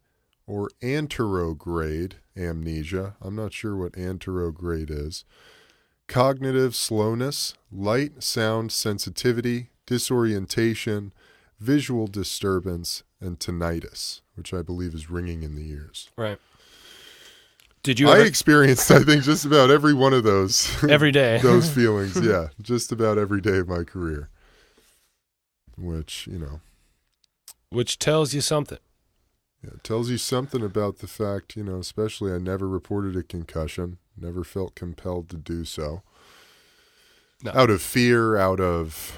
or anterograde amnesia. I'm not sure what anterograde is. Cognitive slowness, light sound sensitivity, disorientation, visual disturbance, and tinnitus, which I believe is ringing in the ears. Right. Did you I ever? experienced, I think, just about every one of those. Every day. Those feelings, yeah. Just about every day of my career. Which, Which tells you something. Yeah, it tells you something about the fact, especially I never reported a concussion, never felt compelled to do so. No. Out of fear, out of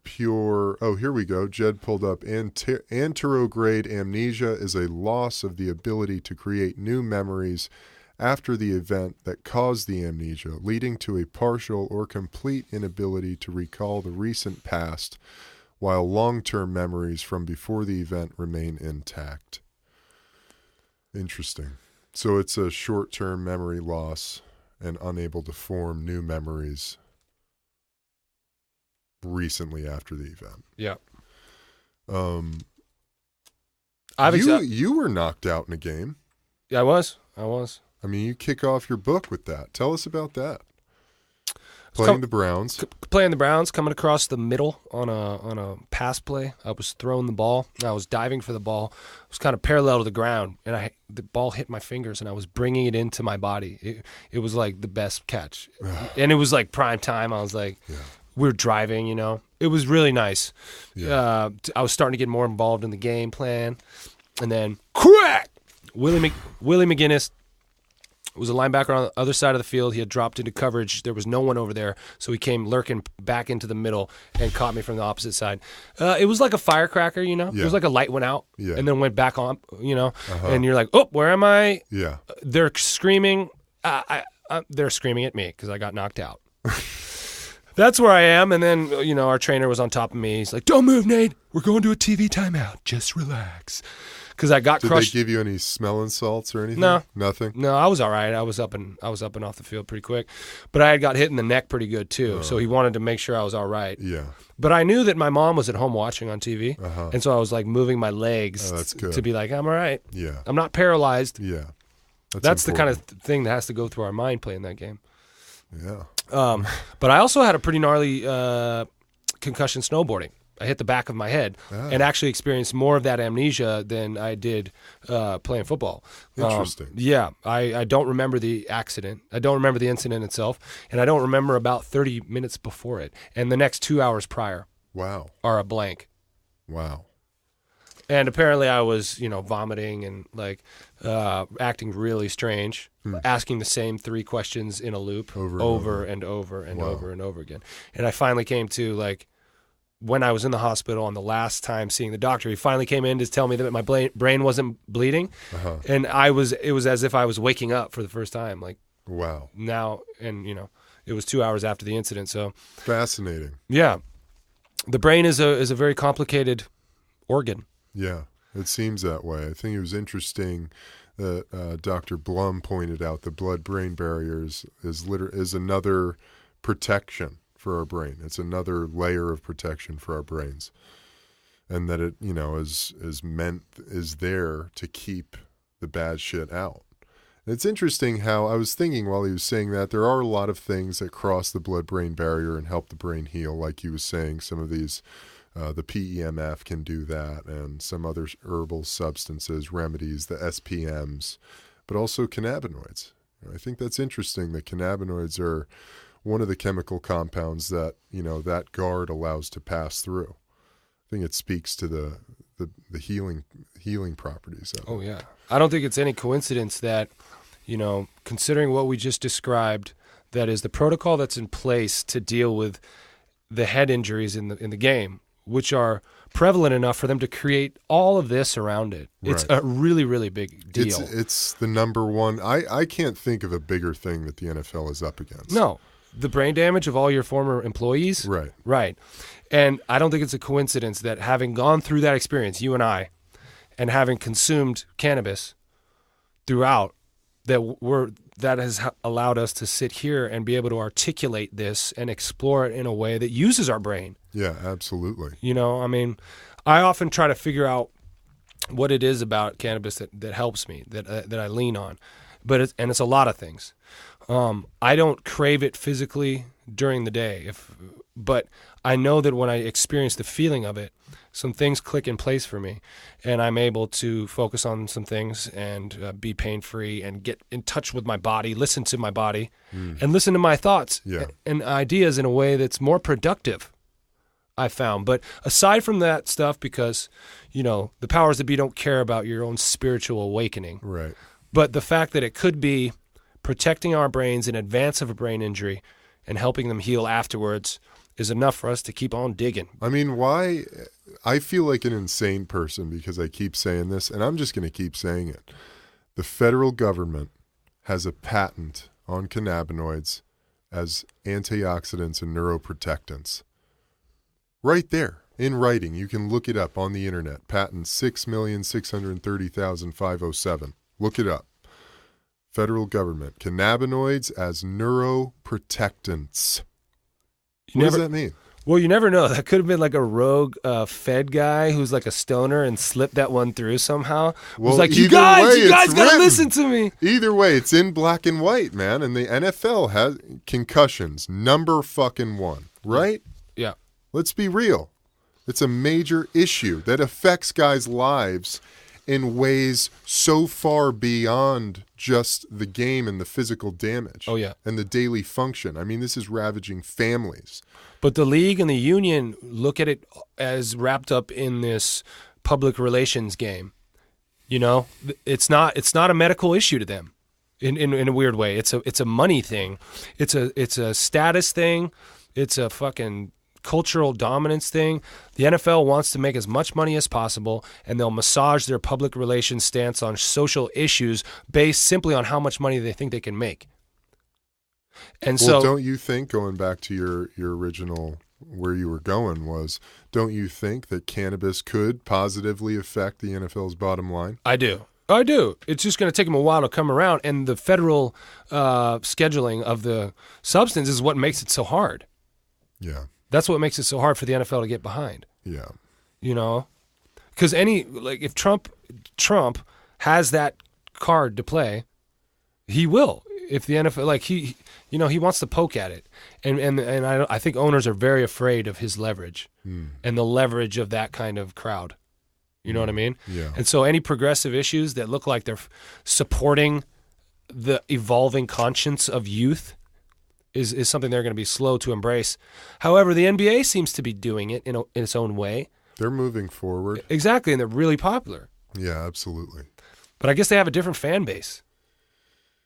pure, here we go. Jed pulled up anterograde amnesia is a loss of the ability to create new memories after the event that caused the amnesia, leading to a partial or complete inability to recall the recent past, while long-term memories from before the event remain intact. Interesting. So it's a short-term memory loss and unable to form new memories recently after the event. Yeah. You were knocked out in a game. Yeah, I was. I mean, you kick off your book with that. Tell us about that. Playing the Browns. Playing the Browns, coming across the middle on a pass play. I was throwing the ball. I was diving for the ball. It was kind of parallel to the ground, and the ball hit my fingers, and I was bringing it into my body. It was like the best catch, and it was like prime time. I was like, we were driving, It was really nice. Yeah. I was starting to get more involved in the game plan, and then crack! Willie McGinnis was a linebacker on the other side of the field. He had dropped into coverage. There was no one over there, so he came lurking back into the middle and caught me from the opposite side. It was like a firecracker, Yeah. It was like a light went out and then went back on, And you're like, oh, where am I? Yeah. They're screaming. They're screaming at me because I got knocked out. That's where I am. And then, our trainer was on top of me. He's like, don't move, Nate. We're going to a TV timeout. Just relax. Because I got crushed. Did they give you any smelling salts or anything? No. Nothing? No, I was all right. I was up and off the field pretty quick. But I had got hit in the neck pretty good, too. So he wanted to make sure I was all right. Yeah. But I knew that my mom was at home watching on TV. And so I was, moving my legs to be like, I'm all right. Yeah. I'm not paralyzed. Yeah. That's the kind of thing that has to go through our mind playing that game. Yeah. But I also had a pretty gnarly concussion snowboarding. I hit the back of my head and actually experienced more of that amnesia than I did playing football. Interesting. Yeah. I don't remember the accident. I don't remember the incident itself. And I don't remember about 30 minutes before it. And the next 2 hours prior are a blank. Wow. And apparently I was, vomiting and acting really strange, asking the same 3 questions in a loop over and over again. And I finally came to when I was in the hospital on the last time seeing the doctor, he finally came in to tell me that my brain wasn't bleeding. And it was as if I was waking up for the first time. Wow. Now, and it was 2 hours after the incident. So fascinating. Yeah. The brain is a very complicated organ. Yeah, it seems that way. I think it was interesting that Dr. Blum pointed out the blood-brain barriers is another protection for our brain. It's another layer of protection for our brains, and that it is there to keep the bad shit out. And it's interesting how I was thinking while he was saying that there are a lot of things that cross the blood-brain barrier and help the brain heal, like he was saying. Some of these. The PEMF can do that, and some other herbal substances, remedies, the SPMs, but also cannabinoids. I think that's interesting that cannabinoids are one of the chemical compounds that, that guard allows to pass through. I think it speaks to the healing properties of it. Oh, yeah. I don't think it's any coincidence that, considering what we just described, that is the protocol that's in place to deal with the head injuries in the game, which are prevalent enough for them to create all of this around it. Right. It's a really, really big deal. It's the number one. I can't think of a bigger thing that the NFL is up against. No. The brain damage of all your former employees. Right. Right. And I don't think it's a coincidence that having gone through that experience, you and I, and having consumed cannabis throughout, that has allowed us to sit here and be able to articulate this and explore it in a way that uses our brain. Yeah, absolutely. I often try to figure out what it is about cannabis that helps me, that I lean on. but it's a lot of things. I don't crave it physically during the day, but I know that when I experience the feeling of it, some things click in place for me, and I'm able to focus on some things and be pain-free and get in touch with my body, listen to my body, and listen to my thoughts and ideas in a way that's more productive, I found. But aside from that stuff, because, the powers that be don't care about your own spiritual awakening. Right. But the fact that it could be protecting our brains in advance of a brain injury and helping them heal afterwards is enough for us to keep on digging. I mean, why? I feel like an insane person because I keep saying this, and I'm just going to keep saying it. The federal government has a patent on cannabinoids as antioxidants and neuroprotectants. Right there, in writing. You can look it up on the internet. Patent 6,630,507. Look it up. Federal government. Cannabinoids as neuroprotectants. What does that mean? Well, you never know. That could have been like a rogue Fed guy who's like a stoner and slipped that one through somehow. Well, was like, you guys got to listen to me. Either way, it's in black and white, man. And the NFL has concussions, number fucking one, right? Yeah. Let's be real. It's a major issue that affects guys' lives in ways so far beyond just the game and the physical damage. Oh, yeah. And the daily function. I mean, this is ravaging families. But the league and the union look at it as wrapped up in this public relations game. It's not a medical issue to them in a weird way. It's a money thing. It's a status thing. It's a fucking cultural dominance thing. The NFL wants to make as much money as possible, and they'll massage their public relations stance on social issues based simply on how much money they think they can make. And well, don't you think, going back to your original where you were going was, don't you think that cannabis could positively affect the NFL's bottom line? I do. It's just going to take them a while to come around, and the federal scheduling of the substance is what makes it so hard. Yeah. That's what makes it so hard for the NFL to get behind. Yeah. Because if Trump has that card to play, he will. If the NFL, he wants to poke at it, and I think owners are very afraid of his leverage and the leverage of that kind of crowd. You know what I mean? Yeah. And so any progressive issues that look like they're supporting the evolving conscience of youth is something they're going to be slow to embrace. However, the NBA seems to be doing it in its own way. They're moving forward. Exactly, and they're really popular. Yeah, absolutely. But I guess they have a different fan base.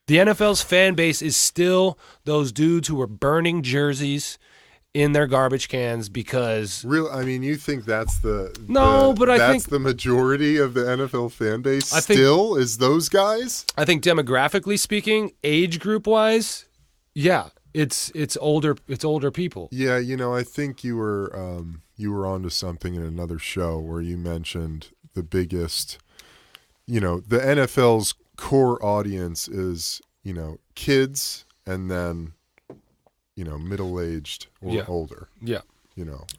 The NFL's fan base is still those dudes who are burning jerseys in their garbage cans because... you think that's the majority of the NFL fan base is those guys? I think demographically speaking, age group-wise, yeah. It's older people. Yeah, I think you were onto something in another show where you mentioned the biggest, the NFL's core audience is, kids and then, middle-aged or older. Yeah.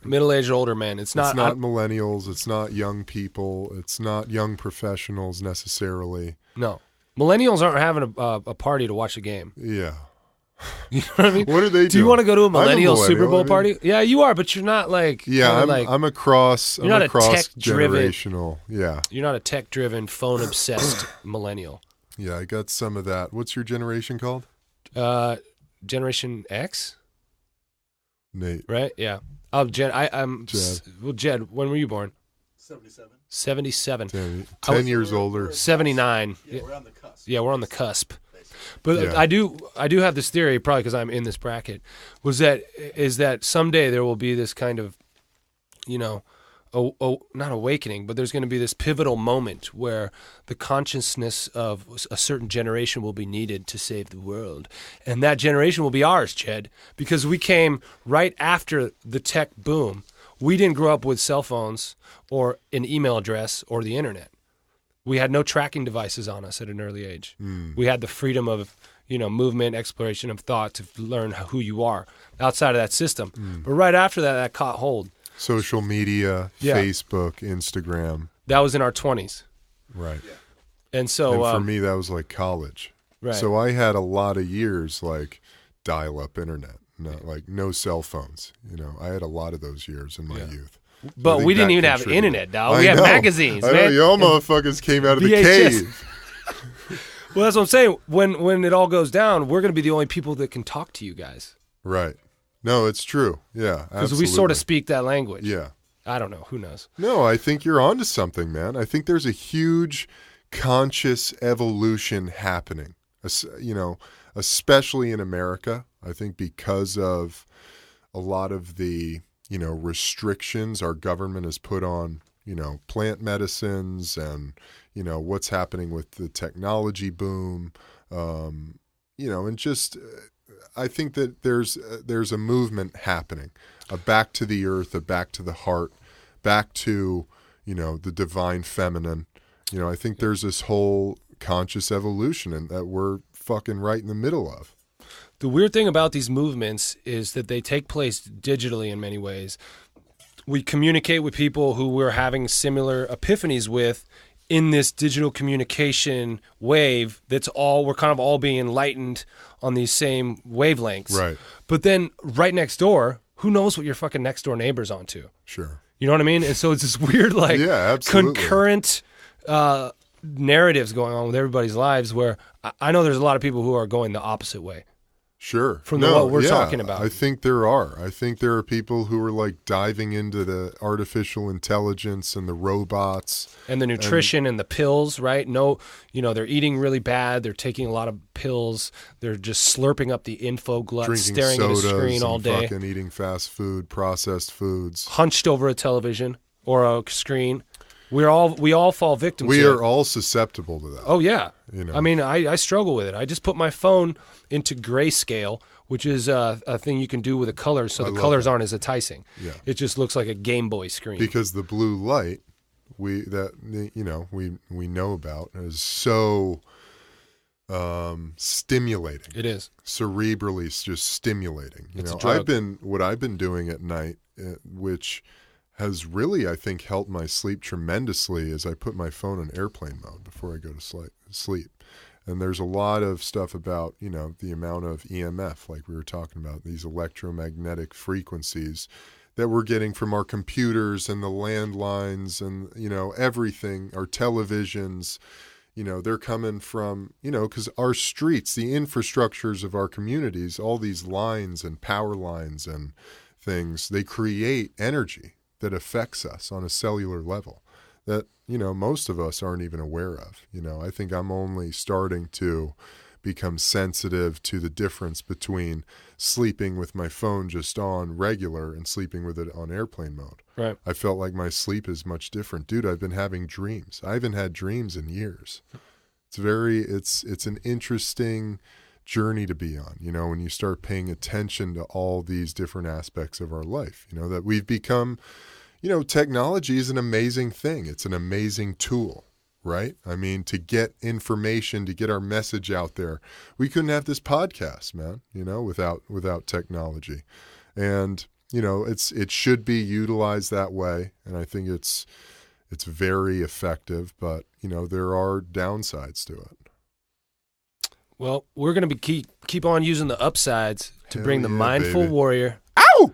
Middle-aged older men. It's not millennials, it's not young people, it's not young professionals necessarily. No. Millennials aren't having a party to watch a game. Yeah. You know what I mean? What are they doing? Do you want to go to a millennial Super Bowl party? Yeah, you are, but you're not like... Yeah, I'm a cross generational. Yeah. You're not a tech-driven, phone-obsessed millennial. Yeah, I got some of that. What's your generation called? Generation X? Nate. Right? Yeah. Oh, Jed. Jed, when were you born? 77. 10 years older. 79. Yeah, we're on the cusp. Yeah, we're on the cusp. But I do have this theory, probably because I'm in this bracket, is that someday there will be this kind of, not awakening, but there's going to be this pivotal moment where the consciousness of a certain generation will be needed to save the world. And that generation will be ours, Ched, because we came right after the tech boom. We didn't grow up with cell phones or an email address or the internet. We had no tracking devices on us at an early age. We had the freedom of, movement, exploration of thought to learn who you are outside of that system. But right after that caught hold. Social media, Facebook, Instagram. That was in our 20s. Right. And so... and for me, that was like college. Right. So I had a lot of years like dial-up internet, no cell phones. I had a lot lot of those years in my youth. But we didn't even have internet, dog. We had magazines, I man. know, y'all motherfuckers came out of the cave. Well, that's what I'm saying. When it all goes down, we're going to be the only people that can talk to you guys. Right. No, it's true. Yeah, because we sort of speak that language. Yeah. I don't know. Who knows? No, I think you're onto something, man. I think there's a huge conscious evolution happening, especially in America. I think because of a lot of the, restrictions our government has put on, plant medicines and, what's happening with the technology boom, and just I think that there's a movement happening, a back to the earth, a back to the heart, back to, the divine feminine. I think there's this whole conscious evolution and that we're fucking right in the middle of. The weird thing about these movements is that they take place digitally in many ways. We communicate with people who we're having similar epiphanies with in this digital communication wave we're kind of all being enlightened on these same wavelengths. Right. But then right next door, who knows what your fucking next door neighbor's onto? Sure. You know what I mean? And so it's this weird, concurrent narratives going on with everybody's lives where I know there's a lot of people who are going the opposite way. Sure. From what we're talking about. I think there are. I think there are people who are like diving into the artificial intelligence and the robots. And the nutrition and the pills, right? No, they're eating really bad. They're taking a lot of pills. They're just slurping up the info glut, drinking staring at a screen all day. Fucking eating fast food, processed foods. Hunched over a television or a screen. We all fall victim to it. We are all susceptible to that. Oh, yeah. I mean, I struggle with it. I just put my phone into grayscale, which is a thing you can do with the colors, so the colors aren't as enticing. Yeah. It just looks like a Game Boy screen. Because the blue light we know about is so stimulating. It is. Cerebrally just stimulating. It's a drug. What I've been doing at night, which has really, I think, helped my sleep tremendously is I put my phone on airplane mode before I go to sleep. And there's a lot of stuff about, the amount of EMF, like we were talking about, these electromagnetic frequencies that we're getting from our computers and the landlines and, everything, our televisions, they're coming from, because our streets, the infrastructures of our communities, all these lines and power lines and things, they create energy that affects us on a cellular level that, most of us aren't even aware of. I think I'm only starting to become sensitive to the difference between sleeping with my phone just on regular and sleeping with it on airplane mode. Right. I felt like my sleep is much different. Dude, I've been having dreams. I haven't had dreams in years. It's an interesting journey to be on, when you start paying attention to all these different aspects of our life, that we've become, technology is an amazing thing. It's an amazing tool, right? I mean, to get information, to get our message out there. We couldn't have this podcast, man, without technology. And, it should be utilized that way. And I think it's very effective, but, there are downsides to it. Well, we're going to be keep on using the upsides to bring the mindful baby. warrior. Ow!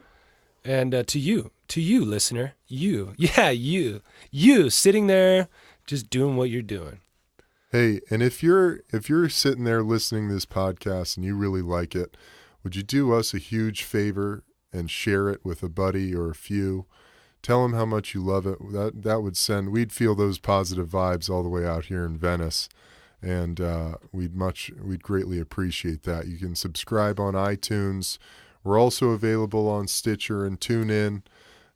And to you, listener, you sitting there just doing what you're doing. Hey, and if you're sitting there listening to this podcast and you really like it, would you do us a huge favor and share it with a buddy or a few? Tell them how much you love it. We'd feel those positive vibes all the way out here in Venice. And we'd greatly appreciate that. You can subscribe on iTunes. We're also available on Stitcher and TuneIn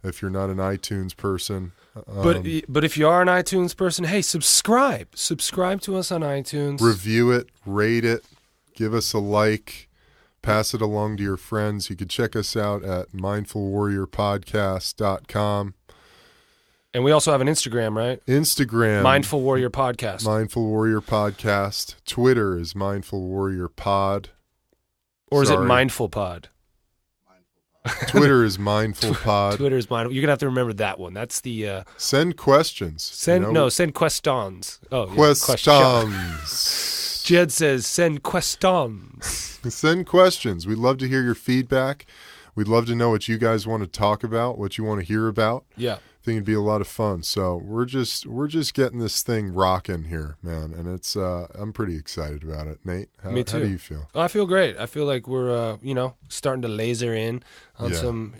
if you're not an iTunes person. But if you are an iTunes person, hey, subscribe. Subscribe to us on iTunes. Review it, rate it, give us a like, pass it along to your friends. You can check us out at mindfulwarriorpodcast.com. And we also have an Instagram, right? Instagram. Mindful Warrior Podcast. Mindful Warrior Podcast. Twitter is Mindful Warrior Pod. Or is it Mindful Pod? Twitter is Mindful Pod. Twitter is Mindful. You're going to have to remember that one. That's the... Send questions. Send questions. Oh, questions. Jed says, send questions. Send questions. We'd love to hear your feedback. We'd love to know what you guys want to talk about, what you want to hear about. Yeah. I think it'd be a lot of fun. So we're just getting this thing rocking here, man. And it's I'm pretty excited about it. Nate, Me too. How do you feel? I feel great. I feel like we're starting to laser in on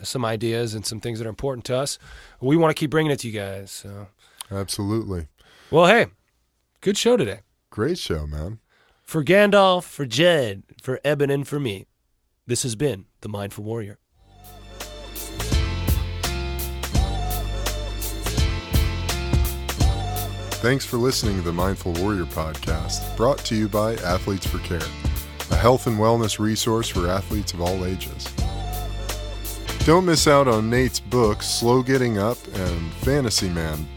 some ideas and some things that are important to us. We want to keep bringing it to you guys. So. Absolutely. Well, hey, good show today. Great show, man. For Gandalf, for Jed, for Eben, and for me, this has been The Mindful Warrior. Thanks for listening to the Mindful Warrior podcast, brought to you by Athletes for Care, a health and wellness resource for athletes of all ages. Don't miss out on Nate's books, Slow Getting Up and Fantasy Man,